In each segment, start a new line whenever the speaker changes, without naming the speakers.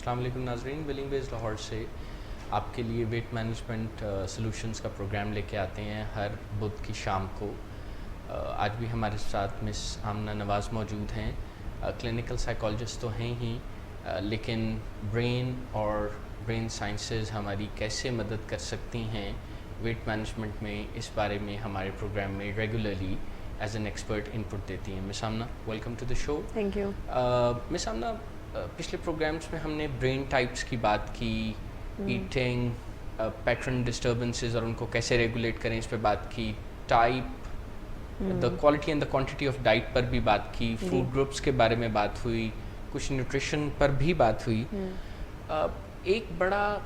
السلام علیکم ناظرین، ولنگ ویز لاہور سے آپ کے لیے ویٹ مینجمنٹ سلوشنز کا پروگرام لے کے آتے ہیں ہر بدھ کی شام کو. آج بھی ہمارے ساتھ مس آمنہ نواز موجود ہیں. کلینکل سائیکالوجسٹ تو ہیں ہی، لیکن برین اور برین سائنسز ہماری کیسے مدد کر سکتی ہیں ویٹ مینجمنٹ میں، اس بارے میں ہمارے پروگرام میں regularly as an expert input دیتی ہیں. Miss Amna, welcome to the show.
Thank you.
Miss Amna, پچھلے پروگرامز میں ہم نے برین ٹائپس کی بات کی، ایٹنگ پیٹرن ڈسٹربنسز اور ان کو کیسے ریگولیٹ کریں اس پہ بات کی، type, the quality and the quantity of diet پر بھی بات کی، فوڈ گروپس کے بارے میں بات ہوئی، کچھ نیوٹریشن پر بھی بات ہوئی. ایک بڑا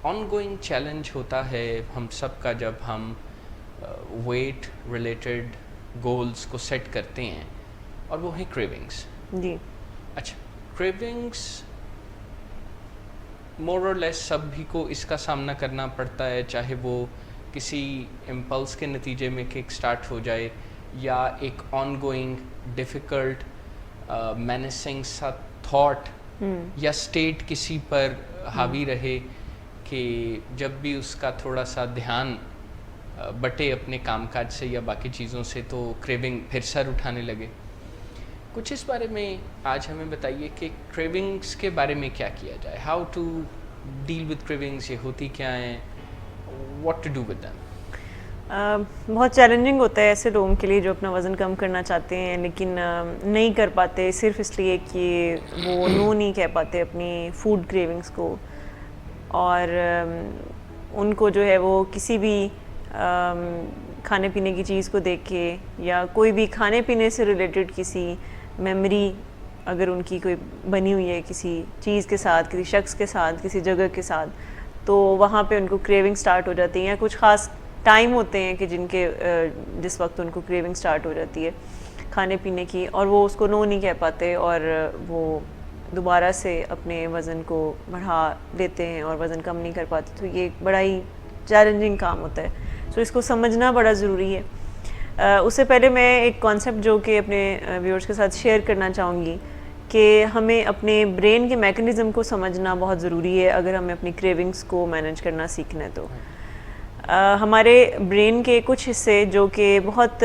آن گوئنگ چیلنج ہوتا ہے ہم سب کا جب ہم ویٹ ریلیٹڈ گولز کو سیٹ کرتے ہیں، اور وہ ہیں کریونگس.
جی
اچھا، کریونگس مور اور لیس سب بھی کو اس کا سامنا کرنا پڑتا ہے، چاہے وہ کسی امپلس کے نتیجے میں کک سٹارٹ ہو جائے یا ایک آن گوئنگ ڈیفیکلٹ مینسنگ سا تھاٹ یا اسٹیٹ کسی پر حاوی رہے کہ جب بھی اس کا تھوڑا سا دھیان بٹے اپنے کام کاج سے یا باقی چیزوں سے تو کریونگ پھر سر اٹھانے لگے. کچھ اس بارے میں آج ہمیں بتائیے کہ کریونگس کے بارے میں کیا کیا جائے، how to deal with cravings, یہ ہوتی کیا ہیں، what to do with them.
بہت چیلنجنگ ہوتا ہے ایسے لوگوں کے لیے جو اپنا وزن کم کرنا چاہتے ہیں لیکن نہیں کر پاتے، صرف اس لیے کہ وہ نو نہیں کہہ پاتے اپنی فوڈ کریونگس کو، اور ان کو جو ہے وہ کسی بھی کھانے پینے کی چیز کو دیکھ کے یا کوئی بھی کھانے پینے سے ریلیٹڈ کسی میموری اگر ان کی کوئی بنی ہوئی ہے کسی چیز کے ساتھ، کسی شخص کے ساتھ، کسی جگہ کے ساتھ، تو وہاں پہ ان کو کریونگ سٹارٹ ہو جاتی ہیں، یا کچھ خاص ٹائم ہوتے ہیں کہ جس وقت ان کو کریونگ سٹارٹ ہو جاتی ہے کھانے پینے کی، اور وہ اس کو نو نہیں کہہ پاتے اور وہ دوبارہ سے اپنے وزن کو بڑھا لیتے ہیں اور وزن کم نہیں کر پاتے. تو یہ بڑا ہی چیلنجنگ کام ہوتا ہے، سو اس کو سمجھنا بڑا ضروری ہے. اس سے پہلے میں ایک کانسیپٹ جو کہ اپنے ویورز کے ساتھ شیئر کرنا چاہوں گی کہ ہمیں اپنے برین کے میکنزم کو سمجھنا بہت ضروری ہے اگر ہمیں اپنی کریونگس کو مینیج کرنا سیکھنا ہے. تو ہمارے برین کے کچھ حصے جو کہ بہت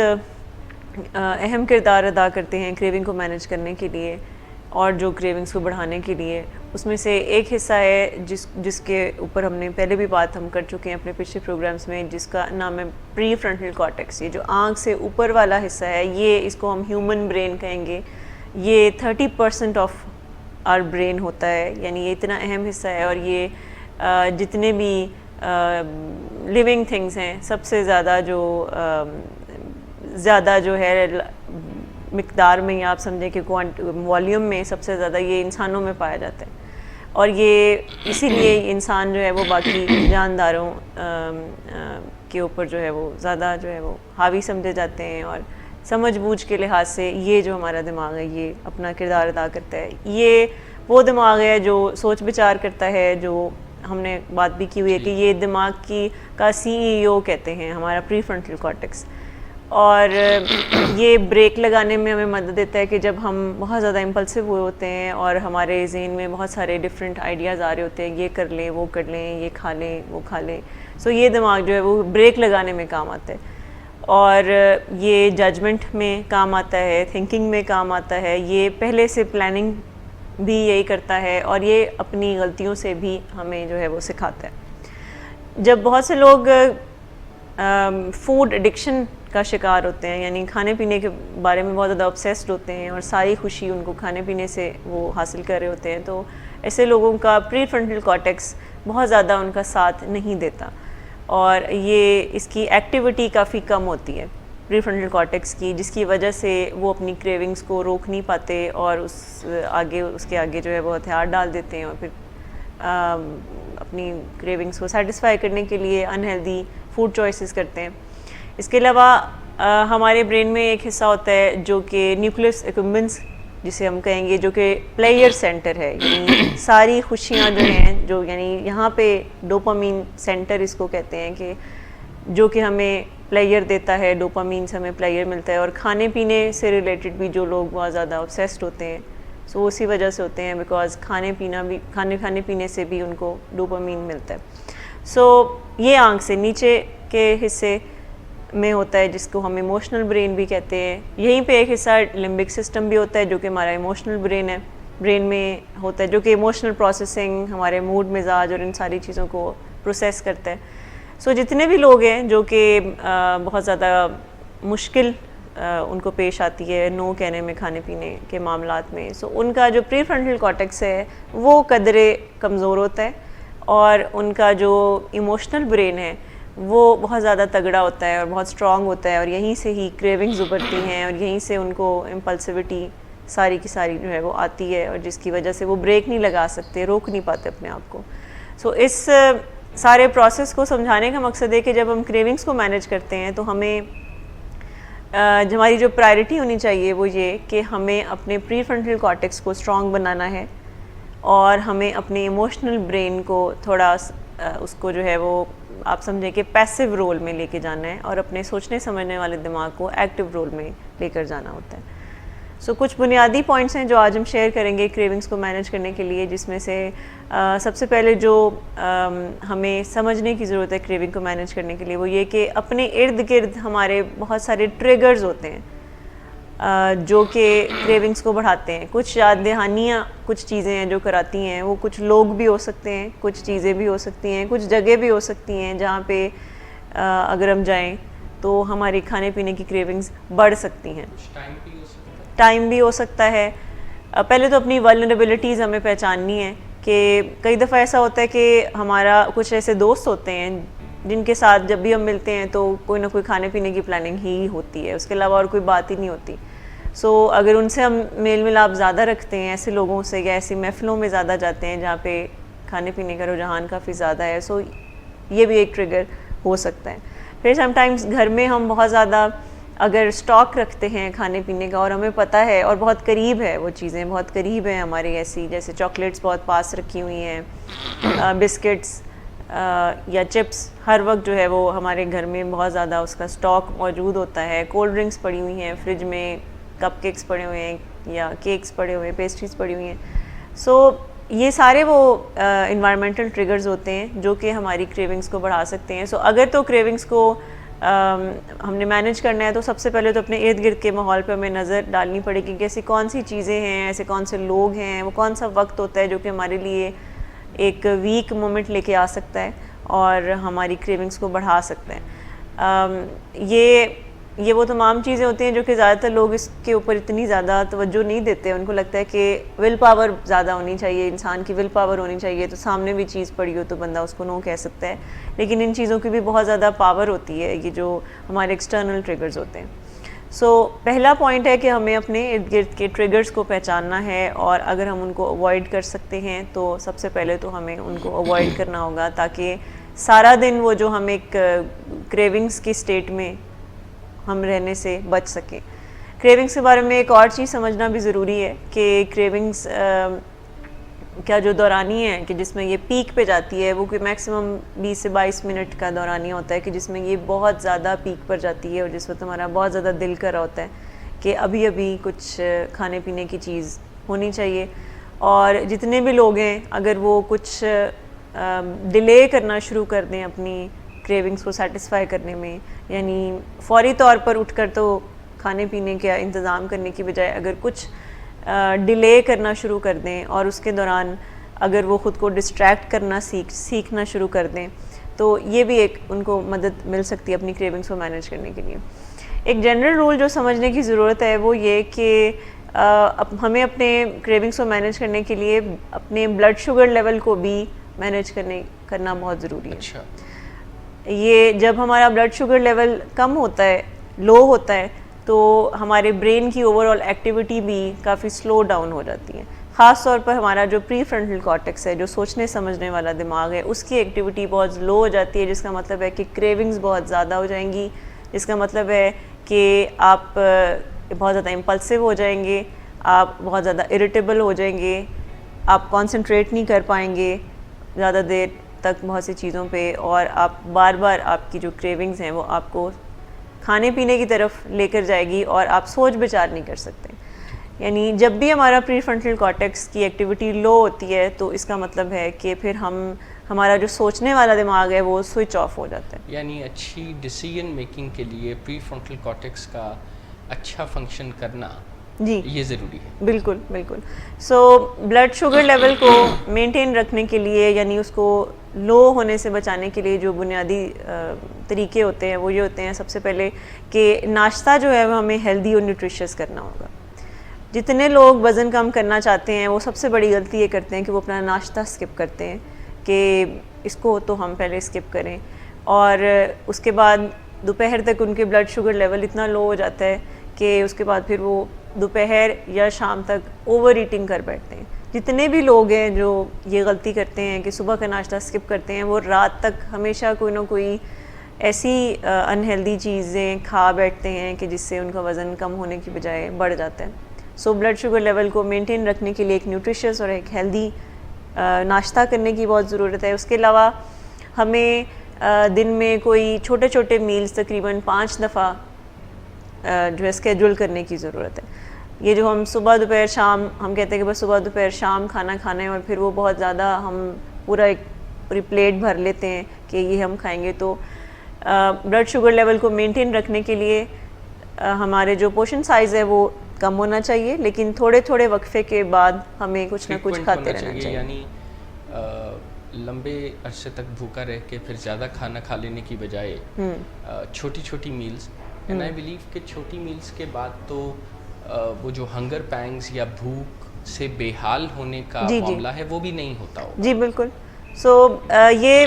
اہم کردار ادا کرتے ہیں کریونگ کو مینیج کرنے کے لیے اور جو کریونگس کو بڑھانے کے لیے، اس میں سے ایک حصہ ہے جس کے اوپر ہم نے پہلے بھی بات ہم کر چکے ہیں اپنے پچھلے پروگرامز میں، جس کا نام ہے پری فرنٹل کارٹیکس. یہ جو آنکھ سے اوپر والا حصہ ہے، یہ اس کو ہم ہیومن برین کہیں گے. یہ 30% آف آر برین ہوتا ہے، یعنی یہ اتنا اہم حصہ ہے، اور یہ جتنے بھی لیونگ تھنگس ہیں سب سے زیادہ جو ہے مقدار میں، یا آپ سمجھیں کہ والیوم میں سب سے زیادہ یہ انسانوں میں پایا جاتا ہے، اور یہ اسی لیے انسان جو ہے وہ باقی جانداروں کے اوپر جو ہے وہ زیادہ جو ہے وہ حاوی سمجھے جاتے ہیں، اور سمجھ بوجھ کے لحاظ سے یہ جو ہمارا دماغ ہے یہ اپنا کردار ادا کرتا ہے. یہ وہ دماغ ہے جو سوچ بچار کرتا ہے، جو ہم نے بات بھی کی ہوئی ہے کہ یہ دماغ کا CEO کہتے ہیں ہمارا پری فرنٹل کارٹیکس، اور یہ بریک لگانے میں ہمیں مدد دیتا ہے کہ جب ہم بہت زیادہ امپلسو ہوئے ہوتے ہیں اور ہمارے ذہن میں بہت سارے ڈفرینٹ آئیڈیاز آ رہے ہوتے ہیں، یہ کر لیں، وہ کر لیں، یہ کھا لیں، وہ کھا لیں. سو یہ دماغ جو ہے وہ بریک لگانے میں کام آتا ہے، اور یہ ججمنٹ میں کام آتا ہے، تھنکنگ میں کام آتا ہے، یہ پہلے سے پلاننگ بھی یہی کرتا ہے، اور یہ اپنی غلطیوں سے بھی ہمیں جو ہے وہ سکھاتا ہے. جب بہت سے لوگ فوڈ ایڈکشن کا شکار ہوتے ہیں، یعنی کھانے پینے کے بارے میں بہت زیادہ obsessed ہوتے ہیں اور ساری خوشی ان کو کھانے پینے سے وہ حاصل کر رہے ہوتے ہیں، تو ایسے لوگوں کا پری فرنٹل کارٹیکس بہت زیادہ ان کا ساتھ نہیں دیتا، اور یہ اس کی ایکٹیویٹی کافی کم ہوتی ہے پری فرنٹل کارٹیکس کی، جس کی وجہ سے وہ اپنی کریونگس کو روک نہیں پاتے اور اس کے آگے جو ہے وہ ہتھیار ڈال دیتے ہیں، اور پھر اپنی کریونگس کو سیٹسفائی کرنے کے لیے انہیلدی فوڈ چوائسیز کرتے ہیں. اس کے علاوہ ہمارے برین میں ایک حصہ ہوتا ہے جو کہ نیوکلیس ایکمبنس جسے ہم کہیں گے، جو کہ پلیئر سینٹر ہے، یعنی ساری خوشیاں جو ہیں، جو یعنی یہاں پہ ڈوپامین سینٹر اس کو کہتے ہیں، کہ جو کہ ہمیں پلیئر دیتا ہے، ڈوپامین سے ہمیں پلیئر ملتا ہے. اور کھانے پینے سے ریلیٹڈ بھی جو لوگ بہت زیادہ obsessed ہوتے ہیں، سو اسی وجہ سے ہوتے ہیں بیکاز کھانے پینے سے بھی ان کو ڈوپامین ملتا ہے. سو یہ آنکھ سے نیچے کے حصے میں ہوتا ہے جس کو ہم ایموشنل برین بھی کہتے ہیں. یہیں پہ ایک حصہ لمبک سسٹم بھی ہوتا ہے جو کہ ہمارا ایموشنل برین میں ہوتا ہے, جو کہ ایموشنل پروسیسنگ, ہمارے موڈ, مزاج اور ان ساری چیزوں کو پروسیس کرتا ہے. سو جتنے بھی لوگ ہیں جو کہ بہت زیادہ مشکل ان کو پیش آتی ہے نو کہنے میں کھانے پینے کے معاملات میں, سو ان کا جو پری فرنٹل کارٹیکس ہے وہ قدرے کمزور ہوتا ہے, اور ان کا جو ایموشنل برین ہے وہ بہت زیادہ تگڑا ہوتا ہے اور بہت اسٹرانگ ہوتا ہے, اور یہیں سے ہی کریونگز ابھرتی ہیں اور یہیں سے ان کو امپلسیوٹی ساری کی ساری جو ہے وہ آتی ہے, اور جس کی وجہ سے وہ بریک نہیں لگا سکتے, روک نہیں پاتے اپنے آپ کو. سو اس سارے پروسیس کو سمجھانے کا مقصد ہے کہ جب ہم کریونگز کو مینیج کرتے ہیں تو ہمیں ہماری جو پرائرٹی ہونی چاہیے وہ یہ کہ ہمیں اپنے پری فرنٹل کارٹیکس کو اسٹرانگ بنانا ہے, اور ہمیں اپنے ایموشنل برین کو تھوڑا اس کو جو ہے وہ آپ سمجھیں کہ پیسیو رول میں لے کے جانا ہے, اور اپنے سوچنے سمجھنے والے دماغ کو ایکٹیو رول میں لے کر جانا ہوتا ہے. سو کچھ بنیادی پوائنٹس ہیں جو آج ہم شیئر کریں گے کریونگز کو مینیج کرنے کے لیے, جس میں سے سب سے پہلے جو ہمیں سمجھنے کی ضرورت ہے کریونگ کو مینیج کرنے کے لیے وہ یہ کہ اپنے ارد گرد ہمارے بہت سارے ٹریگرز ہوتے ہیں جو کہ کریونگز کو بڑھاتے ہیں. کچھ یاد دہانیاں کچھ چیزیں ہیں جو کراتی ہیں, وہ کچھ لوگ بھی ہو سکتے ہیں, کچھ چیزیں بھی ہو سکتی ہیں, کچھ جگہ بھی ہو سکتی ہیں جہاں پہ اگر ہم جائیں تو ہماری کھانے پینے کی کریونگز بڑھ سکتی ہیں. ٹائم بھی ہو سکتا ہے. پہلے تو اپنی ولنریبلٹیز ہمیں پہچاننی ہے کہ کئی دفعہ ایسا ہوتا ہے کہ ہمارا کچھ ایسے دوست ہوتے ہیں جن کے ساتھ جب بھی ہم ملتے ہیں تو کوئی نہ کوئی کھانے پینے کی پلاننگ ہی ہوتی ہے, اس کے علاوہ اور کوئی بات ہی نہیں ہوتی. سو اگر ان سے ہم میل ملاپ زیادہ رکھتے ہیں, ایسے لوگوں سے یا ایسی محفلوں میں زیادہ جاتے ہیں جہاں پہ کھانے پینے کا رجحان کافی زیادہ ہے, سو یہ بھی ایک ٹریگر ہو سکتا ہے. پھر سم ٹائمز گھر میں ہم بہت زیادہ اگر اسٹاک رکھتے ہیں کھانے پینے کا اور ہمیں پتہ ہے اور بہت قریب ہے وہ چیزیں, بہت قریب ہیں ہماری, ایسی جیسے چاکلیٹس بہت پاس رکھی ہوئی ہیں, بسکٹس یا چپس ہر وقت جو ہے وہ ہمارے گھر میں بہت زیادہ اس کا اسٹاک موجود ہوتا ہے, کولڈ ڈرنکس پڑی ہوئی ہیں فریج میں, کپ کیکس پڑے ہوئے ہیں یا کیکس پڑے ہوئے ہیں, پیسٹریز پڑی ہوئی ہیں. سو یہ سارے وہ انوائرمنٹل ٹریگرز ہوتے ہیں جو کہ ہماری کریونگز کو بڑھا سکتے ہیں. سو اگر تو کریونگز کو ہم نے مینیج کرنا ہے تو سب سے پہلے تو اپنے ارد گرد کے ماحول پہ ہمیں نظر ڈالنی پڑے گی کہ ایسی کون سی چیزیں ہیں, ایسے کون سے لوگ ہیں, وہ کون سا وقت ہوتا ہے جو کہ ہمارے لیے ایک ویک مومنٹ لے کے آ سکتا ہے اور ہماری کریونگز کو بڑھا سکتا ہے. یہ وہ تمام چیزیں ہوتی ہیں جو کہ زیادہ تر لوگ اس کے اوپر اتنی زیادہ توجہ نہیں دیتے. ان کو لگتا ہے کہ ول پاور زیادہ ہونی چاہیے, انسان کی ول پاور ہونی چاہیے, تو سامنے بھی چیز پڑی ہو تو بندہ اس کو نو کہہ سکتا ہے. لیکن ان چیزوں کی بھی بہت زیادہ پاور ہوتی ہے, یہ جو ہمارے ایکسٹرنل ٹریگرز ہوتے ہیں. سو پہلا پوائنٹ ہے کہ ہمیں اپنے ارد گرد کے ٹریگرز کو پہچاننا ہے, اور اگر ہم ان کو اوائڈ کر سکتے ہیں تو سب سے پہلے تو ہمیں ان کو اوائڈ کرنا ہوگا, تاکہ سارا دن وہ جو ہم ایک کریونگز کی اسٹیٹ میں ہم رہنے سے بچ سکیں. کریونگز کے بارے میں ایک اور چیز سمجھنا بھی ضروری ہے کہ کریونگز کا جو دورانی ہے کہ جس میں یہ پیک پہ جاتی ہے وہ کوئی میکسیمم 20 سے 22 منٹ کا دورانیہ ہوتا ہے کہ جس میں یہ بہت زیادہ پیک پر جاتی ہے, اور جس وقت ہمارا بہت زیادہ دل کر رہا ہوتا ہے کہ ابھی ابھی کچھ کھانے پینے کی چیز ہونی چاہیے. اور جتنے بھی لوگ ہیں اگر وہ کچھ ڈیلے کرنا شروع کر دیں اپنی کریونگز کو سیٹسفائی کرنے میں, یعنی فوری طور پر اٹھ کر تو کھانے پینے کا انتظام کرنے کی بجائے اگر کچھ ڈیلے کرنا شروع کر دیں اور اس کے دوران اگر وہ خود کو ڈسٹریکٹ کرنا سیکھنا شروع کر دیں تو یہ بھی ایک ان کو مدد مل سکتی ہے اپنی کریونگز کو مینیج کرنے کے لیے. ایک جنرل رول جو سمجھنے کی ضرورت ہے وہ یہ کہ ہمیں اپنے کریونگز کو مینیج کرنے کے لیے اپنے بلڈ شوگر لیول کو بھی مینیج کرنا بہت ضروری ہے. یہ جب ہمارا بلڈ شوگر لیول کم ہوتا ہے, لو ہوتا ہے, تو ہمارے برین کی اوور آل ایکٹیویٹی بھی کافی سلو ڈاؤن ہو جاتی ہے. خاص طور پر ہمارا جو پری فرنٹل کارٹیکس ہے, جو سوچنے سمجھنے والا دماغ ہے, اس کی ایکٹیویٹی بہت لو ہو جاتی ہے, جس کا مطلب ہے کہ کریونگز بہت زیادہ ہو جائیں گی, جس کا مطلب ہے کہ آپ بہت زیادہ امپلسو ہو جائیں گے, آپ بہت زیادہ اریٹیبل ہو جائیں گے, آپ کانسنٹریٹ نہیں کر پائیں گے زیادہ دیر تک بہت سی چیزوں پہ, اور آپ بار بار آپ کی جو کریونگز ہیں وہ آپ کو کھانے پینے کی طرف لے کر جائے گی اور آپ سوچ بچار نہیں کر سکتے. یعنی جب بھی ہمارا پری فرنٹل کارٹیکس کی ایکٹیویٹی لو ہوتی ہے تو اس کا مطلب ہے کہ پھر ہمارا جو سوچنے والا دماغ ہے وہ سوئچ آف ہو جاتا ہے.
یعنی اچھی ڈیسیجن میکنگ کے لیے پری فرنٹل کارٹیکس کا اچھا فنکشن کرنا
جی
یہ ضروری ہے.
بالکل بالکل. سو بلڈ شوگر لیول کو مینٹین رکھنے کے لیے یعنی اس کو لو ہونے سے بچانے کے لیے جو بنیادی طریقے ہوتے ہیں وہ یہ ہوتے ہیں. سب سے پہلے کہ ناشتہ جو ہے وہ ہمیں ہیلدی اور نیوٹریشیس کرنا ہوگا. جتنے لوگ وزن کم کرنا چاہتے ہیں وہ سب سے بڑی غلطی یہ کرتے ہیں کہ وہ اپنا ناشتہ اسکپ کرتے ہیں کہ اس کو تو ہم پہلے اسکپ کریں, اور اس کے بعد دوپہر تک ان کے بلڈ شوگر لیول اتنا لو ہو جاتا ہے کہ اس کے بعد پھر وہ دوپہر یا شام تک اوور ایٹنگ کر بیٹھتے ہیں. جتنے بھی لوگ ہیں جو یہ غلطی کرتے ہیں کہ صبح کا ناشتہ اسکپ کرتے ہیں وہ رات تک ہمیشہ کوئی نہ کوئی ایسی انہیلدی چیزیں کھا بیٹھتے ہیں کہ جس سے ان کا وزن کم ہونے کی بجائے بڑھ جاتا ہے. سو بلڈ شوگر لیول کو مینٹین رکھنے کے لیے ایک نیوٹریشیس اور ایک ہیلدی ناشتہ کرنے کی بہت ضرورت ہے. اس کے علاوہ ہمیں دن میں کوئی چھوٹے چھوٹے میلز تقریباً 5 دفعہ جو ہے اسکیجول کرنے کی ضرورت ہے. یہ جو ہم صبح دوپہر شام ہم کہتے ہیں کہ بس صبح دوپہر شام کھانا کھانا ہے اور پھر وہ بہت زیادہ ہم پورا ایک پوری پلیٹ بھر لیتے ہیں کہ یہ ہم کھائیں گے. تو بلڈ شوگر لیول کو مینٹین رکھنے کے لیے ہمارے جو پورشن سائز ہے وہ کم ہونا چاہیے, لیکن تھوڑے تھوڑے وقفے کے بعد ہمیں کچھ نہ کچھ کھاتے رہنا چاہیے.
یعنی لمبے عرصے تک بھوکا رہ کے پھر زیادہ کھانا کھا لینے کی بجائے چھوٹی چھوٹی میلز, اینڈ آئی بلیو کہ چھوٹی میلز کے بعد تو وہ جو ہنگر پینگز یا بھوک سے بے حال ہونے کا معاملہ ہے وہ بھی نہیں ہوتا ہوگا.
جی بالکل. سو یہ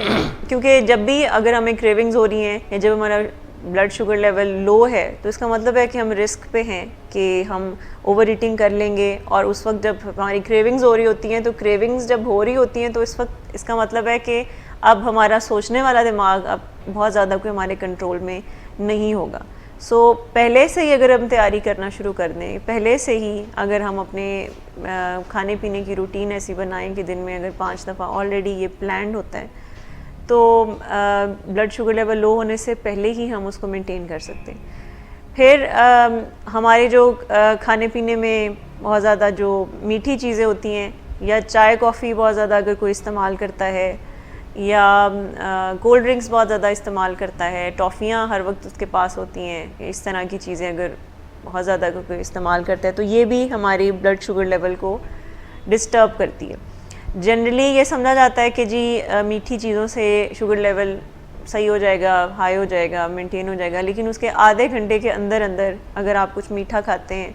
کیونکہ جب بھی اگر ہمیں کریونگز ہو رہی ہیں یا جب ہمارا بلڈ شوگر لیول لو ہے تو اس کا مطلب ہے کہ ہم رسک پہ ہیں کہ ہم اوور ایٹنگ کر لیں گے, اور اس وقت جب ہماری کریونگز ہو رہی ہوتی ہیں تو کریونگز جب ہو رہی ہوتی ہیں تو اس وقت اس کا مطلب ہے کہ اب ہمارا سوچنے والا دماغ اب بہت زیادہ کوئی ہمارے کنٹرول میں نہیں ہوگا. سو پہلے سے ہی اگر ہم تیاری کرنا شروع کر دیں, پہلے سے ہی اگر ہم اپنے کھانے پینے کی روٹین ایسی بنائیں کہ دن میں اگر 5 دفعہ آلریڈی یہ پلانڈ ہوتا ہے تو بلڈ شوگر لیول لو ہونے سے پہلے ہی ہم اس کو مینٹین کر سکتے ہیں. پھر ہمارے جو کھانے پینے میں بہت زیادہ جو میٹھی چیزیں ہوتی ہیں یا چائے کافی بہت زیادہ اگر کوئی استعمال کرتا ہے یا کولڈ ڈرنکس بہت زیادہ استعمال کرتا ہے, ٹافیاں ہر وقت اس کے پاس ہوتی ہیں, اس طرح کی چیزیں اگر بہت زیادہ کوئی استعمال کرتا ہے تو یہ بھی ہماری بلڈ شوگر لیول کو ڈسٹرب کرتی ہے. جنرلی یہ سمجھا جاتا ہے کہ جی میٹھی چیزوں سے شوگر لیول صحیح ہو جائے گا, ہائی ہو جائے گا, مینٹین ہو جائے گا, لیکن اس کے آدھے گھنٹے کے اندر اگر آپ کچھ میٹھا کھاتے ہیں,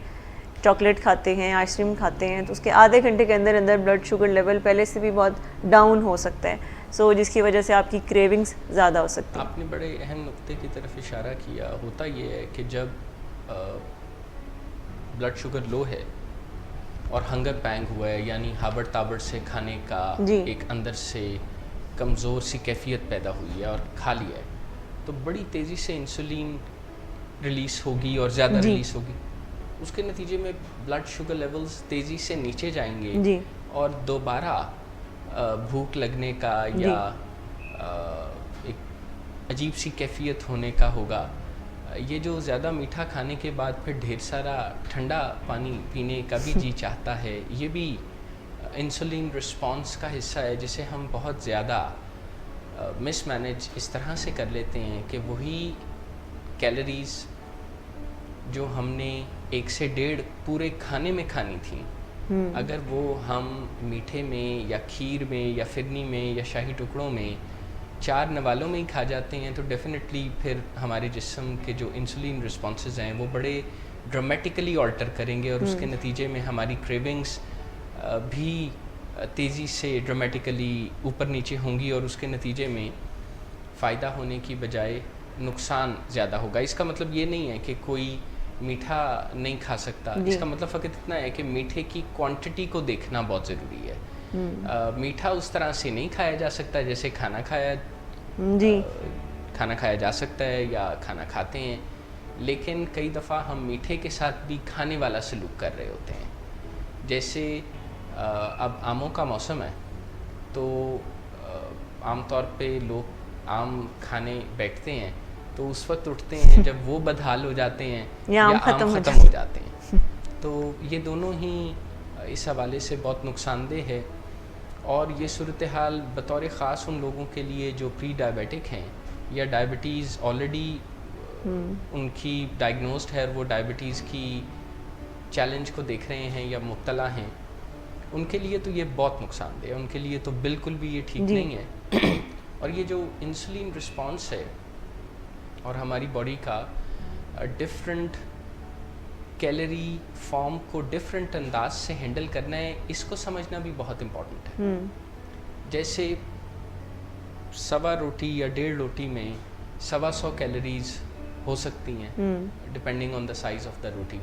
چاکلیٹ کھاتے ہیں, آئس کریم کھاتے ہیں, تو اس کے آدھے گھنٹے کے اندر بلڈ شوگر لیول پہلے سے بھی بہت ڈاؤن ہو سکتا ہے. سو جس کی وجہ سے آپ کی کریونگز زیادہ ہو سکتی ہیں.
آپ نے بڑے اہم نقطے کی طرف اشارہ کیا. ہوتا یہ ہے کہ جب بلڈ شوگر لو ہے اور ہنگر پینگ ہوا ہے, یعنی ہابڑ تابڑ سے کھانے کا ایک اندر سے کمزور سی کیفیت پیدا ہوئی ہے اور کھا لیا ہے, تو بڑی تیزی سے انسولین ریلیز ہوگی اور زیادہ ریلیز ہوگی. اس کے نتیجے میں بلڈ شوگر لیولز تیزی سے نیچے جائیں گے اور دوبارہ بھوک لگنے کا یا ایک عجیب سی کیفیت ہونے کا ہوگا. یہ جو زیادہ میٹھا کھانے کے بعد پھر ڈھیر سارا ٹھنڈا پانی پینے کا بھی جی چاہتا ہے, یہ بھی انسولین رسپانس کا حصہ ہے جسے ہم بہت زیادہ مس مینیج اس طرح سے کر لیتے ہیں کہ وہی کیلریز جو ہم نے 1 سے 1.5 پورے کھانے میں کھانی تھیں, اگر وہ ہم میٹھے میں یا کھیر میں یا فرنی میں یا شاہی ٹکڑوں میں 4 نوالوں میں ہی کھا جاتے ہیں تو ڈیفینیٹلی پھر ہمارے جسم کے جو انسولین رسپانسز ہیں وہ بڑے ڈرامیٹیکلی آلٹر کریں گے, اور اس کے نتیجے میں ہماری کریونگز بھی تیزی سے ڈرامیٹیکلی اوپر نیچے ہوں گی, اور اس کے نتیجے میں فائدہ ہونے کی بجائے نقصان زیادہ ہوگا. اس کا مطلب یہ نہیں ہے کہ کوئی میٹھا نہیں کھا سکتا, اس کا مطلب فقط اتنا ہے کہ میٹھے کی کوانٹٹی کو دیکھنا بہت ضروری ہے. میٹھا اس طرح سے نہیں کھایا جا سکتا جیسے کھانا کھایا جا سکتا ہے یا کھانا کھاتے ہیں, لیکن کئی دفعہ ہم میٹھے کے ساتھ بھی کھانے والا سلوک کر رہے ہوتے ہیں. جیسے اب آموں کا موسم ہے تو عام طور پہ لوگ آم کھانے بیٹھتے ہیں تو اس وقت اٹھتے ہیں جب وہ بدحال ہو جاتے ہیں یا آم ختم ہو جاتے ہیں. تو یہ دونوں ہی اس حوالے سے بہت نقصان دہ ہے. اور یہ صورتحال بطور خاص ان لوگوں کے لیے جو پری ڈائبیٹک ہیں یا ڈائبٹیز آلریڈی ان کی ڈائگنوزڈ ہے اور وہ ڈائبٹیز کی چیلنج کو دیکھ رہے ہیں یا مبتلا ہیں, ان کے لیے تو یہ بہت نقصان دہ ہے, ان کے لیے تو بالکل بھی یہ ٹھیک نہیں ہے. اور یہ جو انسولین رسپانس ہے اور ہماری باڈی کا ڈفرینٹ کیلری فارم کو ڈفرینٹ انداز سے ہینڈل کرنا ہے, اس کو سمجھنا بھی بہت امپورٹنٹ ہے. جیسے 1.25 روٹی یا 1.5 روٹی میں 100 کیلریز ہو سکتی ہیں depending on the size of the روٹی,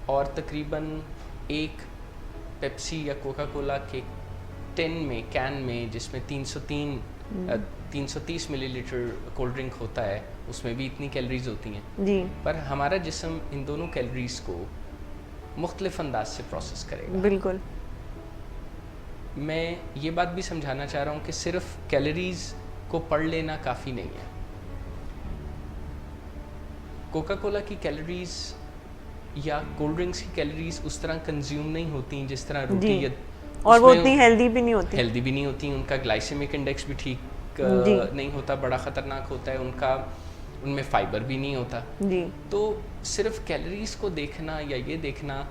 اور تقریباً ایک پیپسی یا کوکا کولا کے کین میں جس میں 330 ملی لیٹر کولڈ ڈرنک ہوتا ہے, اس میں بھی اتنی کیلریز ہوتی ہیں
جی.
پر ہمارا جسم ان دونوں کیلریز کو مختلف انداز سے پروسیس کرے گا.
بالکل.
میں یہ بات بھی سمجھانا چاہ رہا ہوں کہ صرف کیلریز کو پڑھ لینا کافی نہیں ہے. کوکا کولا کی کیلریز یا کولڈ ڈرنکس کی کیلریز اس طرح کنزیوم نہیں ہوتی جس طرح روٹی یا
اور وہ اتنی ہیلدی بھی نہیں ہوتی.
ان کا گلائسیمک انڈیکس بھی ٹھیک نہیں ہوتا, بڑا خطرناک ہوتا ہے. ان میں فائبر بھی نہیں ہوتا. تو صرف کیلریز کو دیکھنا یا یہ دیکھنا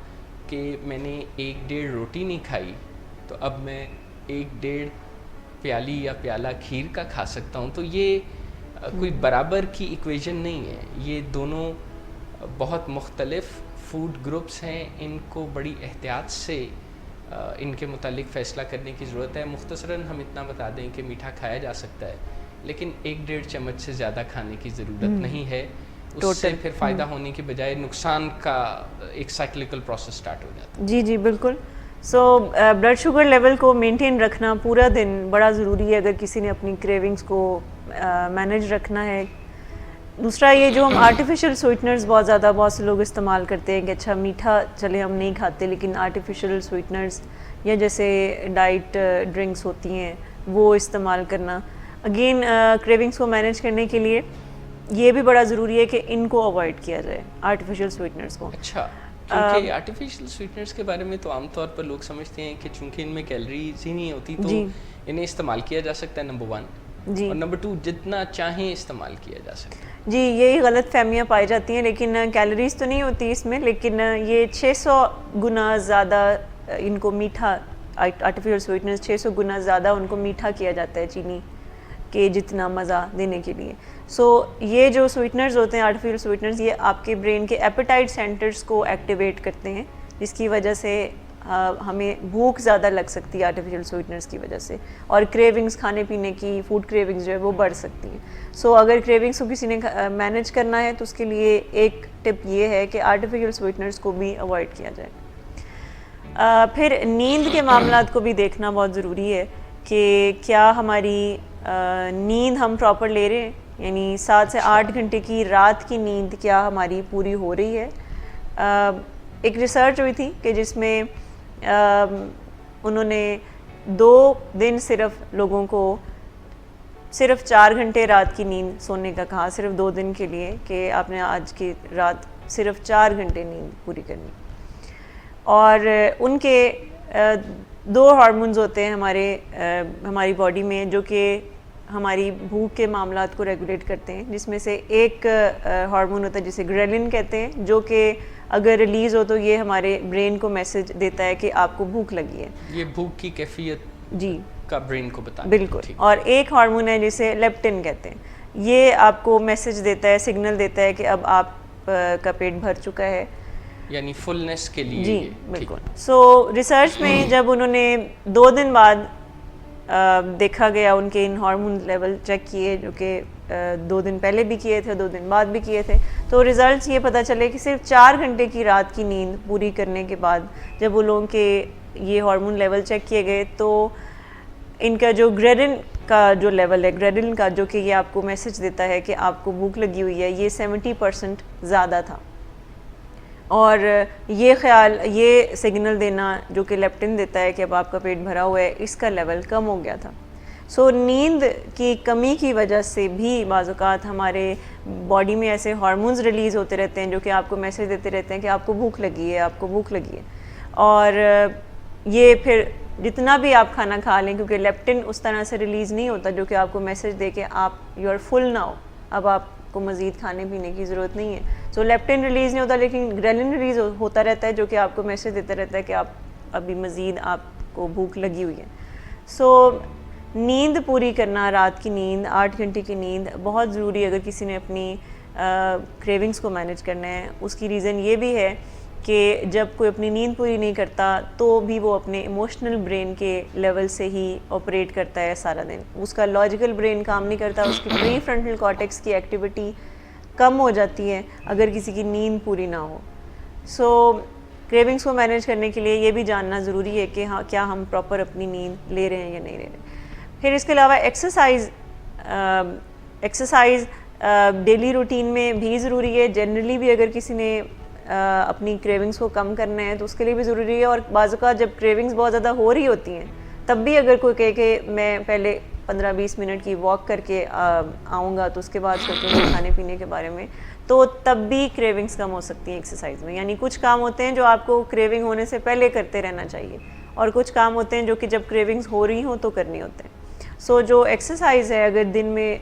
کہ میں نے 1.5 روٹی نہیں کھائی تو اب میں 1.5 پیالی یا پیالہ کھیر کا کھا سکتا ہوں, تو یہ کوئی برابر کی ایکویژن نہیں ہے. یہ دونوں بہت مختلف فوڈ گروپس ہیں, ان کو بڑی احتیاط سے ان کے متعلق فیصلہ کرنے کی ضرورت ہے. مختصراً ہم اتنا بتا دیں کہ میٹھا کھایا جا سکتا ہے لیکن 1.5 چمچ سے زیادہ کھانے کی ضرورت نہیں ہے. اس سے پھر فائدہ ہونے کے بجائے نقصان کا ایک سائیکلیکل پروسیس سٹارٹ ہو جاتا ہے.
جی جی بالکل. سو بلڈ شوگر لیول کو مینٹین رکھنا پورا دن بڑا ضروری ہے اگر کسی نے اپنی کریونگز کو مینیج رکھنا ہے. دوسرا یہ جو ہم آرٹیفیشیل سویٹنرز بہت سے لوگ استعمال کرتے ہیں کہ اچھا میٹھا چلے ہم نہیں کھاتے لیکن آرٹیفیشیل سویٹنرز یا جیسے ڈائٹ ڈرنکس ہوتی ہیں وہ استعمال کرنا, اگین کریونگز کو مینیج کرنے کے لیے یہ بھی بڑا ضروری ہے کہ ان کو اوائڈ کیا جائے آرٹیفیشیل سویٹنرز کو.
اچھا, کیونکہ آرٹیفیشیل سویٹنرز کے بارے میں تو عام طور پر لوگ سمجھتے ہیں کہ چونکہ ان میں کیلریز ہی نہیں ہوتی تو انہیں استعمال کیا جا سکتا ہے, نمبر 1. اور نمبر 2 جتنا چاہیں استعمال کیا جا سکتا ہے.
جی یہی غلط فہمیاں پائی جاتی ہیں, لیکن کیلریز تو نہیں ہوتی اس میں, لیکن یہ 600 گنا زیادہ ان کو میٹھا آرٹیفیشیل سویٹنرز 600 گنا زیادہ ان کو میٹھا کیا جاتا ہے چینی کے جتنا مزہ دینے کے لیے. سو یہ جو سویٹنرز ہوتے ہیں آرٹیفیشیل سویٹنرز یہ آپ کے برین کے ایپیٹائٹ سینٹرز کو ایکٹیویٹ کرتے ہیں جس کی وجہ سے ہمیں بھوک زیادہ لگ سکتی ہے آرٹیفیشیل سویٹنرز کی وجہ سے, اور کریونگز کھانے پینے کی فوڈ کریونگز جو ہے وہ بڑھ سکتی ہیں. سو اگر کریونگز کو کسی نے مینیج کرنا ہے تو اس کے لیے ایک ٹپ یہ ہے کہ آرٹیفیشیل سویٹنرز کو بھی اوائڈ کیا جائے. پھر نیند کے معاملات کو بھی دیکھنا بہت ضروری ہے کہ کیا ہماری نیند ہم پراپر لے رہے ہیں, یعنی 7 سے 8 گھنٹے کی رات کی نیند کیا ہماری پوری ہو رہی ہے. ایک ریسرچ ہوئی تھی کہ جس میں انہوں نے 2 دن صرف لوگوں کو صرف 4 گھنٹے رات کی نیند سونے کا کہا, صرف 2 دن کے لیے کہ آپ نے آج کی رات صرف 4 گھنٹے نیند پوری کرنی. اور ان کے 2 ہارمونز ہوتے ہیں ہماری باڈی میں جو کہ ہماری بھوک کے معاملات کو ریگولیٹ کرتے ہیں, جس میں سے ایک ہارمون ہوتا ہے جسے گریلن کہتے ہیں, جو کہ اگر ریلیز ہو تو یہ ہمارے برین کو میسج دیتا ہے کہ آپ کو بھوک لگی ہے.
یہ بھوک کی کیفیت
جی
کا برین کو بتا
بالکل. اور ایک ہارمون ہے جسے لیپٹن کہتے ہیں, یہ آپ کو میسج دیتا ہے, سگنل دیتا ہے کہ اب آپ کا پیٹ بھر چکا ہے,
یعنی فلنس کے لیے.
جی بالکل. سو ریسرچ میں جب انہوں نے 2 دن بعد دیکھا گیا ان کے ان ہارمون لیول چیک کیے جو کہ 2 دن پہلے بھی کیے تھے 2 دن بعد بھی کیے تھے, تو ریزلٹس یہ پتہ چلے کہ صرف 4 گھنٹے کی رات کی نیند پوری کرنے کے بعد جب وہ لوگوں کے یہ ہارمون لیول چیک کیے گئے تو ان کا جو گریلن کا جو لیول ہے, گریلن کا جو کہ یہ آپ کو میسج دیتا ہے کہ آپ کو بھوک لگی ہوئی ہے, یہ 70% زیادہ تھا. اور یہ سگنل دینا جو کہ لیپٹن دیتا ہے کہ اب آپ کا پیٹ بھرا ہوا ہے, اس کا لیول کم ہو گیا تھا. سو نیند کی کمی کی وجہ سے بھی بعض اوقات ہمارے باڈی میں ایسے ہارمونز ریلیز ہوتے رہتے ہیں جو کہ آپ کو میسج دیتے رہتے ہیں کہ آپ کو بھوک لگی ہے، آپ کو بھوک لگی ہے. اور یہ پھر جتنا بھی آپ کھانا کھا لیں، کیونکہ لیپٹن اس طرح سے ریلیز نہیں ہوتا جو کہ آپ کو میسج دے کہ آپ یو آر فل ناؤ، اب آپ کو مزید کھانے پینے کی ضرورت نہیں ہے. سو لیپٹن ریلیز نہیں ہوتا لیکن گریلن ریلیز ہوتا رہتا ہے جو کہ آپ کو میسج دیتا رہتا ہے کہ آپ ابھی مزید آپ کو بھوک لگی ہوئی ہے. سو نیند پوری کرنا، رات کی نیند 8 گھنٹے کی نیند بہت ضروری ہے اگر کسی نے اپنی کریونگز کو مینیج کرنا ہے. اس کی ریزن یہ بھی ہے کہ جب کوئی اپنی نیند پوری نہیں کرتا تو بھی وہ اپنے ایموشنل برین کے لیول سے ہی آپریٹ کرتا ہے سارا دن. اس کا لاجیکل برین کام نہیں کرتا، اس کی پری فرنٹل کارٹیکس کی ایکٹیویٹی کم ہو جاتی ہے اگر کسی کی نیند پوری نہ ہو. سو کریونگز کو مینیج کرنے کے لیے یہ بھی جاننا ضروری ہے کہ ہاں کیا ہم پراپر اپنی نیند لے رہے ہیں یا نہیں لے رہے. پھر اس کے علاوہ ایکسرسائز ڈیلی روٹین میں بھی ضروری ہے. جنرلی بھی اگر کسی نے اپنی کریونگز کو کم کرنا ہے تو اس کے لیے بھی ضروری ہے. اور بعض اوقات جب کریونگز بہت زیادہ ہو رہی ہوتی ہیں تب بھی اگر کوئی کہے کہ میں پہلے 15-20 منٹ کی واک کر کے آؤں گا تو اس کے بعد سوچوں گا کھانے پینے کے بارے میں، تو تب بھی کریونگز کم ہو سکتی ہیں ایکسرسائز میں. یعنی کچھ کام ہوتے ہیں جو آپ کو کریونگ ہونے سے پہلے کرتے رہنا چاہیے، اور کچھ کام ہوتے ہیں جو کہ جب کریونگز ہو رہی ہوں تو کرنے ہوتے ہیں. سو جو ایکسرسائز ہے اگر دن میں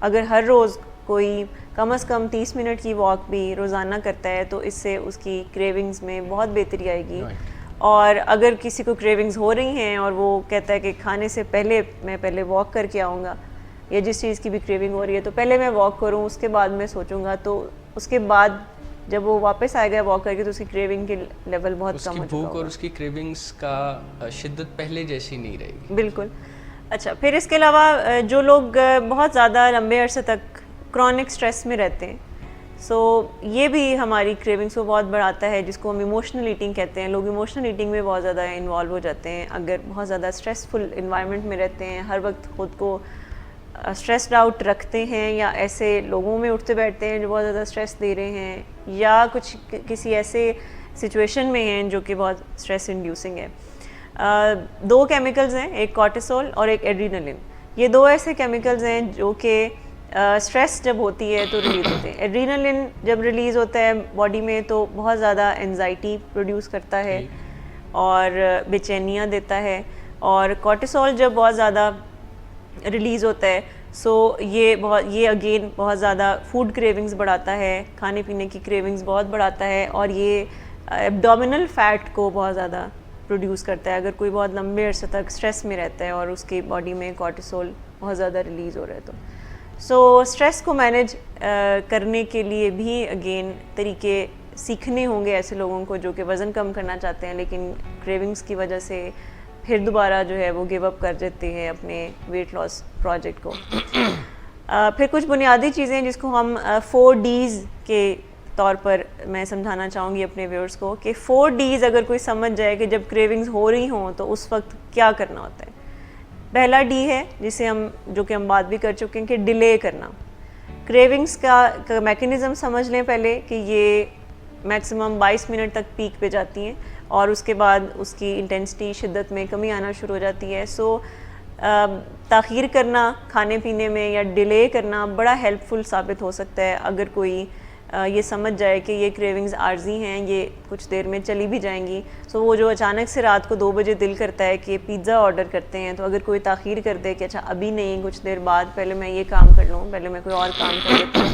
اگر ہر روز کوئی کم از کم 30 منٹ کی واک بھی روزانہ کرتا ہے تو اس سے اس کی کریونگز میں بہت بہتری آئے گی. اور اگر کسی کو کریونگز ہو رہی ہیں اور وہ کہتا ہے کہ کھانے سے پہلے میں پہلے واک کر کے آؤں گا، یا جس چیز کی بھی کریونگ ہو رہی ہے تو پہلے میں واک کروں اس کے بعد میں سوچوں گا، تو اس کے بعد جب وہ واپس آئے گا واک کر کے تو اس کی کریونگ کے لیول بہت کم ہو چکا ہوگا.
بھوک اور اس کی کریونگز کا شدت پہلے جیسی نہیں رہے گی.
بالکل. اچھا، پھر اس کے علاوہ جو لوگ بہت زیادہ لمبے عرصے تک کرونک سٹریس میں رہتے ہیں، سو یہ بھی ہماری کریونگس کو بہت بڑھاتا ہے، جس کو ہم ایموشنل ایٹنگ کہتے ہیں. لوگ ایموشنل ایٹنگ میں بہت زیادہ انوالو ہو جاتے ہیں اگر بہت زیادہ اسٹریسفل انوائرمنٹ میں رہتے ہیں، ہر وقت خود کو اسٹریسڈ آؤٹ رکھتے ہیں، یا ایسے لوگوں میں اٹھتے بیٹھتے ہیں جو بہت زیادہ اسٹریس دے رہے ہیں، یا کچھ کسی ایسے سچویشن میں ہیں جو کہ بہت اسٹریس انڈیوسنگ ہے. 2 کیمیکلز ہیں، ایک کورٹیسول اور ایک ایڈرینلن. یہ 2 ایسے کیمیکلز ہیں جو کہ اسٹریس جب ہوتی ہے تو ریلیز ہوتے ہیں. ایڈرینلن جب ریلیز ہوتا ہے باڈی میں تو بہت زیادہ انزائٹی پروڈیوس کرتا ہے اور بے چینیاں دیتا ہے. اور کورٹیسول جب بہت زیادہ ریلیز ہوتا ہے سو یہ اگین بہت زیادہ فوڈ کریونگز بڑھاتا ہے، کھانے پینے کی کریونگز بہت بڑھاتا ہے، اور یہ ایبڈومینل فیٹ کو بہت زیادہ پروڈیوس کرتا ہے اگر کوئی بہت لمبے عرصے تک اسٹریس میں رہتا ہے اور اس کی باڈی میں کورٹیسول بہت زیادہ ریلیز ہو رہا ہے. تو سو اسٹریس کو مینیج کرنے کے لیے بھی اگین طریقے سیکھنے ہوں گے ایسے لوگوں کو جو کہ وزن کم کرنا چاہتے ہیں لیکن کریونگز کی وجہ سے پھر دوبارہ جو ہے وہ گیو اپ کر دیتے ہیں اپنے ویٹ لاس پروجیکٹ کو. پھر کچھ بنیادی چیزیں جس کو ہم 4 Ds کے طور پر میں سمجھانا چاہوں گی اپنے ویورز کو کہ 4 Ds اگر کوئی سمجھ جائے کہ جب کریونگز ہو رہی ہوں تو اس وقت کیا کرنا ہوتا ہے. پہلا D ہے جسے جو کہ ہم بات بھی کر چکے ہیں کہ ڈیلے کرنا. کریونگز کا میکینزم سمجھ لیں پہلے کہ یہ میکسیمم 22 منٹ تک پیک پہ جاتی ہیں اور اس کے بعد اس کی انٹینسٹی شدت میں کمی آنا شروع ہو جاتی ہے. سو تاخیر کرنا کھانے پینے میں یا ڈیلے کرنا بڑا ہیلپ فل ثابت ہو سکتا ہے اگر کوئی یہ سمجھ جائے کہ یہ کریونگز عارضی ہیں، یہ کچھ دیر میں چلی بھی جائیں گی. سو وہ جو اچانک سے رات کو 2 بجے دل کرتا ہے کہ پیزا آرڈر کرتے ہیں، تو اگر کوئی تاخیر کر دے کہ اچھا ابھی نہیں کچھ دیر بعد پہلے میں یہ کام کر لوں، پہلے میں کوئی اور کام کر لیتا ہوں.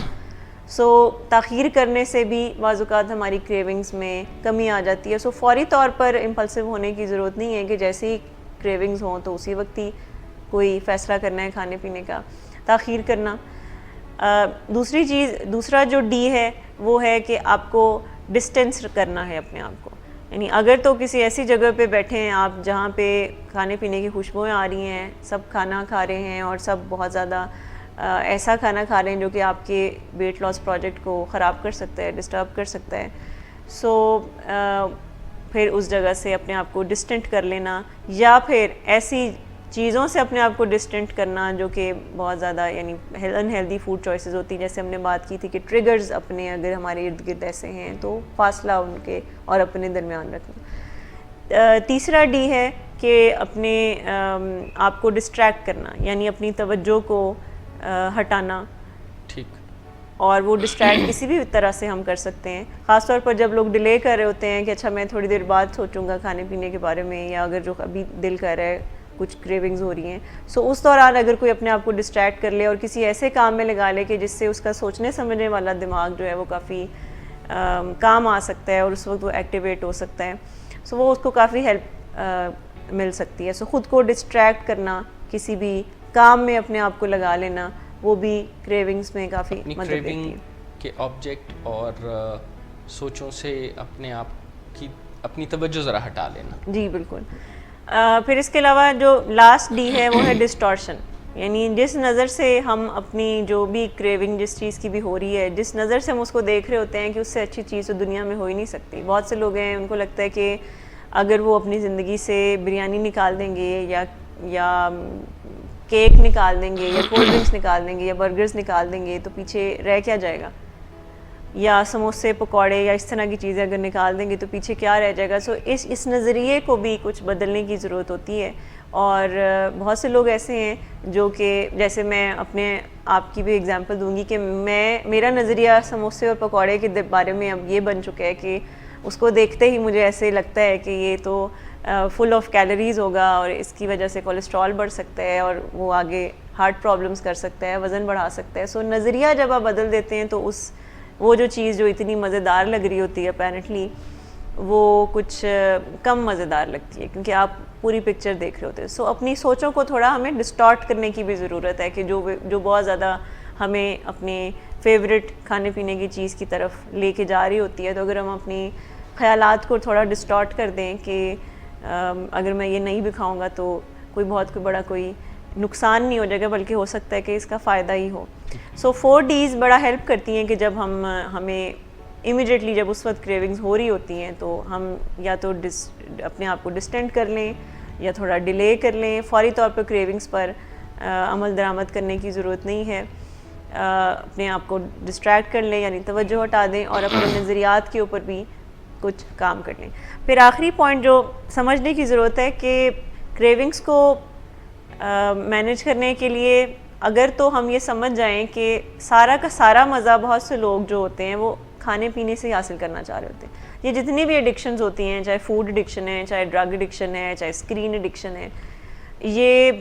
سو تاخیر کرنے سے بھی بعض اوقات ہماری کریونگز میں کمی آ جاتی ہے. سو فوری طور پر امپلسو ہونے کی ضرورت نہیں ہے کہ جیسے ہی کریونگز ہوں تو اسی وقت ہی کوئی فیصلہ کرنا ہے کھانے پینے کا. تاخیر کرنا. دوسرا جو D ہے وہ ہے کہ آپ کو ڈسٹینس کرنا ہے اپنے آپ کو. یعنی اگر تو کسی ایسی جگہ پہ بیٹھے ہیں آپ جہاں پہ کھانے پینے کی خوشبوئیں آ رہی ہیں، سب کھانا کھا رہے ہیں اور سب بہت زیادہ ایسا کھانا کھا رہے ہیں جو کہ آپ کے ویٹ لاس پروجیکٹ کو خراب کر سکتا ہے، ڈسٹرب کر سکتا ہے. سو پھر اس جگہ سے اپنے آپ کو ڈسٹنٹ کر لینا، یا پھر ایسی چیزوں سے اپنے آپ کو ڈسٹنٹ کرنا جو کہ بہت زیادہ یعنی انہیلدی فوڈ چوائسیز ہوتی ہیں. جیسے ہم نے بات کی تھی کہ ٹریگرز اپنے اگر ہمارے ارد گرد ایسے ہیں تو فاصلہ ان کے اور اپنے درمیان رکھنا. تیسرا D ہے کہ اپنے آپ کو ڈسٹریکٹ کرنا، یعنی اپنی توجہ کو ہٹانا.
ٹھیک.
اور وہ ڈسٹریکٹ کسی بھی طرح سے ہم کر سکتے ہیں، خاص طور پر جب لوگ ڈیلے کر رہے ہوتے ہیں کہ اچھا میں تھوڑی دیر بعد سوچوں گا کھانے پینے کے بارے میں، یا اگر جو ابھی دل کر رہا ہے کچھ کریونگز ہو رہی ہیں. سو اس دوران اگر کوئی اپنے آپ کو ڈسٹریکٹ کر لے اور کسی ایسے کام میں لگا لے کہ جس سے اس کا سوچنے سمجھنے والا دماغ جو ہے وہ کافی کام آ سکتا ہے اور اس وقت وہ ایکٹیویٹ ہو سکتا ہے. سو وہ اس کو کافی ہیلپ مل سکتی ہے. سو خود کو ڈسٹریکٹ کرنا، کسی بھی کام میں اپنے آپ کو لگا لینا، وہ بھی کریونگز میں کافی مدد دیتی ہے.
کے آبجیکٹ اور سوچوں سے اپنے آپ کی اپنی توجہ ذرا ہٹا لینا.
جی بالکل. پھر اس کے علاوہ جو لاسٹ ڈی ہے وہ ہے ڈسٹورشن، یعنی جس نظر سے ہم اپنی جو بھی کریونگ جس چیز کی بھی ہو رہی ہے، جس نظر سے ہم اس کو دیکھ رہے ہوتے ہیں کہ اس سے اچھی چیز تو دنیا میں ہو ہی نہیں سکتی. بہت سے لوگ ہیں ان کو لگتا ہے کہ اگر وہ اپنی زندگی سے بریانی نکال دیں گے یا کیک نکال دیں گے یا کولڈ ڈرنکس نکال دیں گے یا برگرز نکال دیں گے تو پیچھے رہ کیا جائے گا، یا سموسے پکوڑے یا اس طرح کی چیزیں اگر نکال دیں گے تو پیچھے کیا رہ جائے گا. سو اس نظریے کو بھی کچھ بدلنے کی ضرورت ہوتی ہے. اور بہت سے لوگ ایسے ہیں جو کہ جیسے میں اپنے آپ کی بھی اگزامپل دوں گی کہ میرا نظریہ سموسے اور پکوڑے کے بارے میں اب یہ بن چکا ہے کہ اس کو دیکھتے ہی مجھے ایسے لگتا ہے کہ یہ تو فل آف کیلوریز ہوگا اور اس کی وجہ سے کولیسٹرول بڑھ سکتا ہے اور وہ آگے ہارٹ پرابلمس کر سکتا ہے، وزن بڑھا سکتا ہے. سو نظریہ جب آپ بدل دیتے ہیں تو وہ جو چیز جو اتنی مزیدار لگ رہی ہوتی ہے اپیرنٹلی وہ کچھ کم مزیدار لگتی ہے کیونکہ آپ پوری پکچر دیکھ رہے ہوتے ہیں. سو اپنی سوچوں کو تھوڑا ہمیں ڈسٹارٹ کرنے کی بھی ضرورت ہے کہ جو بہت زیادہ ہمیں اپنے فیوریٹ کھانے پینے کی چیز کی طرف لے کے جا رہی ہوتی ہے، تو اگر ہم اپنی خیالات کو تھوڑا ڈسٹارٹ کر دیں کہ اگر میں یہ نہیں بھی کھاؤں گا تو کوئی بڑا کوئی نقصان نہیں ہو جائے گا بلکہ ہو سکتا ہے کہ اس کا فائدہ ہی ہو. سو 4 Ds بڑا ہیلپ کرتی ہیں کہ جب ہمیں امیڈیٹلی جب اس وقت کریونگز ہو رہی ہوتی ہیں تو ہم یا تو اپنے آپ کو ڈسٹینٹ کر لیں یا تھوڑا ڈیلے کر لیں. فوری طور پر کریونگز پر عمل درآمد کرنے کی ضرورت نہیں ہے. اپنے آپ کو ڈسٹریکٹ کر لیں یعنی توجہ ہٹا دیں اور اپنے نظریات کے اوپر بھی کچھ کام کر لیں. پھر آخری پوائنٹ جو سمجھنے کی ضرورت ہے کہ کریونگز کو مینیج کرنے کے لیے اگر تو ہم یہ سمجھ جائیں کہ سارا کا سارا مزہ بہت سے لوگ جو ہوتے ہیں وہ کھانے پینے سے ہی حاصل کرنا چاہ رہے ہوتے ہیں. یہ جتنی بھی ایڈکشنز ہوتی ہیں، چاہے فوڈ ایڈکشن ہے، چاہے ڈرگ ایڈکشن ہے، چاہے اسکرین ایڈکشن ہے، یہ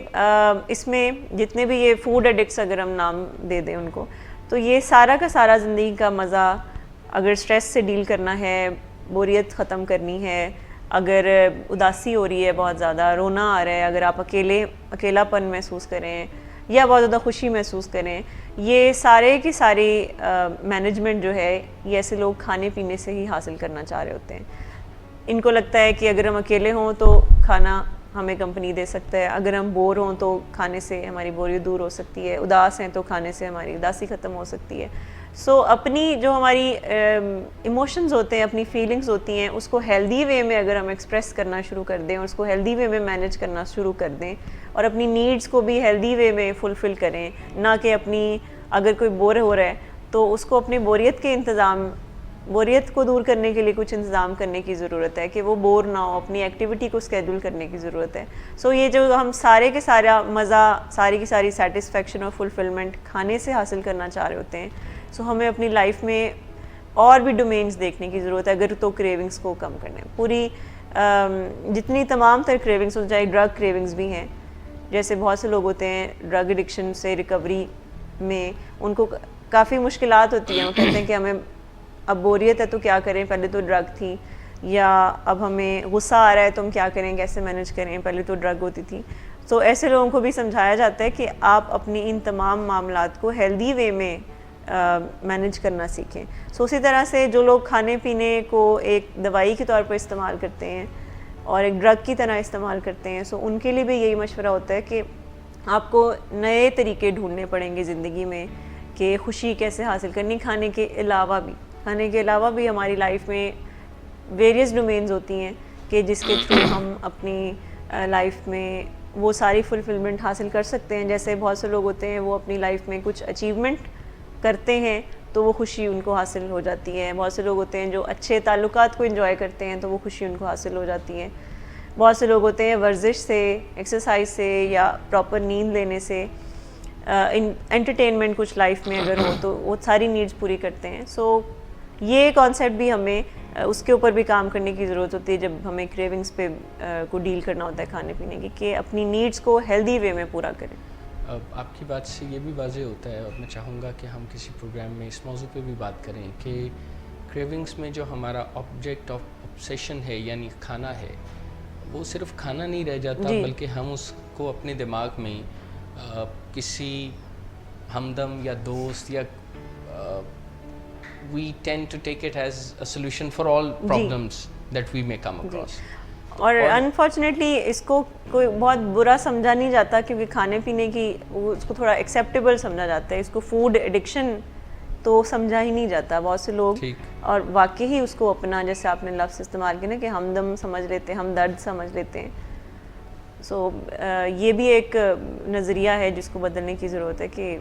اس میں جتنے بھی یہ فوڈ ایڈکٹس اگر ہم نام دے دیں ان کو، تو یہ سارا کا سارا زندگی کا مزہ اگر اسٹریس سے ڈیل کرنا ہے، بوریت ختم کرنی ہے، اگر اداسی ہو رہی ہے بہت زیادہ، رونا آ رہا ہے، اگر آپ اکیلا پن محسوس کریں یا بہت زیادہ خوشی محسوس کریں، یہ سارے کی ساری مینجمنٹ جو ہے یہ ایسے لوگ کھانے پینے سے ہی حاصل کرنا چاہ رہے ہوتے ہیں. ان کو لگتا ہے کہ اگر ہم اکیلے ہوں تو کھانا ہمیں کمپنی دے سکتا ہے، اگر ہم بور ہوں تو کھانے سے ہماری بوریت دور ہو سکتی ہے، اداس ہیں تو کھانے سے ہماری اداسی ختم ہو سکتی ہے. سو اپنی جو ہماری ایموشنز ہوتے ہیں، اپنی فیلنگز ہوتی ہیں، اس کو ہیلدی وے میں اگر ہم ایکسپریس کرنا شروع کر دیں اور اس کو ہیلدی وے میں مینیج کرنا شروع کر دیں اور اپنی نیڈز کو بھی ہیلدی وے میں فلفل کریں، نہ کہ اگر کوئی بور ہو رہا ہے تو اس کو اپنی بوریت کو دور کرنے کے لیے کچھ انتظام کرنے کی ضرورت ہے کہ وہ بور نہ ہو، اپنی ایکٹیویٹی کو اسکیڈول کرنے کی ضرورت ہے. سو یہ جو ہم سارے کے سارا مزہ، ساری کی ساری سیٹسفیکشن اور فلفلمنٹ کھانے سے حاصل کرنا چاہ رہے ہوتے ہیں، سو ہمیں اپنی لائف میں اور بھی ڈومینز دیکھنے کی ضرورت ہے اگر تو کریونگز کو کم کرنا ہے. پوری جتنی تمام تر کریونگز ہوں، چاہے ڈرگ کریونگز بھی ہیں، جیسے بہت سے لوگ ہوتے ہیں ڈرگ ایڈکشن سے ریکوری میں ان کو کافی مشکلات ہوتی ہیں. وہ کہتے ہیں کہ ہمیں اب بوریت ہے تو کیا کریں، پہلے تو ڈرگ تھی، یا اب ہمیں غصہ آ رہا ہے تو ہم کیا کریں، کیسے مینیج کریں، پہلے تو ڈرگ ہوتی تھی. تو ایسے لوگوں کو بھی سمجھایا جاتا ہے کہ آپ اپنی ان تمام معاملات کو ہیلدی وے میں مینیج کرنا سیکھیں. سو اسی طرح سے جو لوگ کھانے پینے کو ایک دوائی کے طور پر استعمال کرتے ہیں اور ایک ڈرگ کی طرح استعمال کرتے ہیں، سو ان کے لیے بھی یہی مشورہ ہوتا ہے کہ آپ کو نئے طریقے ڈھونڈنے پڑیں گے زندگی میں کہ خوشی کیسے حاصل کرنی. کھانے کے علاوہ بھی ہماری لائف میں ویریس ڈومینز ہوتی ہیں کہ جس کے تھرو ہم اپنی لائف میں وہ ساری فلفلمنٹ حاصل کر سکتے ہیں. جیسے بہت سے لوگ ہوتے ہیں وہ اپنی لائف میں کچھ اچیومنٹ کرتے ہیں تو وہ خوشی ان کو حاصل ہو جاتی ہے. بہت سے لوگ ہوتے ہیں جو اچھے تعلقات کو انجوائے کرتے ہیں تو وہ خوشی ان کو حاصل ہو جاتی ہے. بہت سے لوگ ہوتے ہیں ورزش سے، ایکسرسائز سے یا پراپر نیند لینے سے، انٹرٹینمنٹ کچھ لائف میں اگر ہو تو وہ ساری نیڈس پوری کرتے ہیں. سو یہ کانسیپٹ بھی ہمیں اس کے اوپر بھی کام کرنے کی ضرورت ہوتی ہے جب ہمیں کریونگس پہ کو ڈیل کرنا ہوتا ہے کھانے پینے کی، کہ اپنی نیڈس کو ہیلدی وے میں پورا کریں.
آپ کی بات سے یہ بھی واضح ہوتا ہے، اور میں چاہوں گا کہ ہم کسی پروگرام میں اس موضوع پہ بھی بات کریں کہ کریونگس میں جو ہمارا آبجیکٹ آف obsession ہے یعنی کھانا ہے، وہ صرف کھانا نہیں رہ جاتا بلکہ ہم اس کو اپنے دماغ میں کسی ہمدم یا دوست یا we tend to take it as a solution for all problems that we may come across.
اور انفارچونیٹلی اس کو کوئی بہت برا سمجھا نہیں جاتا کیونکہ کھانے پینے کی وہ اس کو تھوڑا ایکسیپٹیبل سمجھا جاتا ہے. اس کو فوڈ ایڈکشن تو سمجھا ہی نہیں جاتا. بہت سے لوگ اور واقعی ہی اس کو اپنا، جیسے آپ نے لفظ استعمال کیا نا کہ ہمدم سمجھ لیتے ہیں، ہمدرد سمجھ لیتے ہیں. سو یہ بھی ایک نظریہ ہے جس کو بدلنے کی ضرورت ہے کہ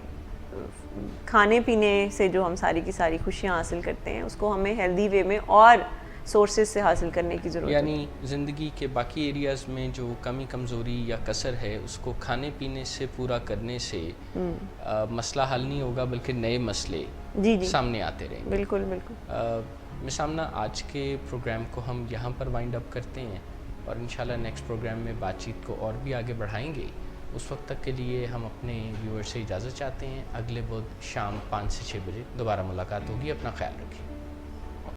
کھانے پینے سے جو ہم ساری کی ساری خوشیاں حاصل کرتے ہیں اس کو ہمیں ہیلدی وے میں اور سورسز سے حاصل کرنے کی ضرورت ہے.
یعنی زندگی کے باقی ایریاز میں جو کمی کمزوری یا کسر ہے اس کو کھانے پینے سے پورا کرنے سے مسئلہ حل نہیں ہوگا بلکہ نئے مسئلے سامنے آتے رہیں گے.
بالکل بالکل.
مس آمنہ، آج کے پروگرام کو ہم یہاں پر وائنڈ اپ کرتے ہیں اور انشاءاللہ نیکسٹ پروگرام میں بات چیت کو اور بھی آگے بڑھائیں گے. اس وقت تک کے لیے ہم اپنے ویور سے اجازت چاہتے ہیں. اگلے بدھ شام 5 سے 6 بجے دوبارہ ملاقات ہوگی. اپنا خیال رکھیں.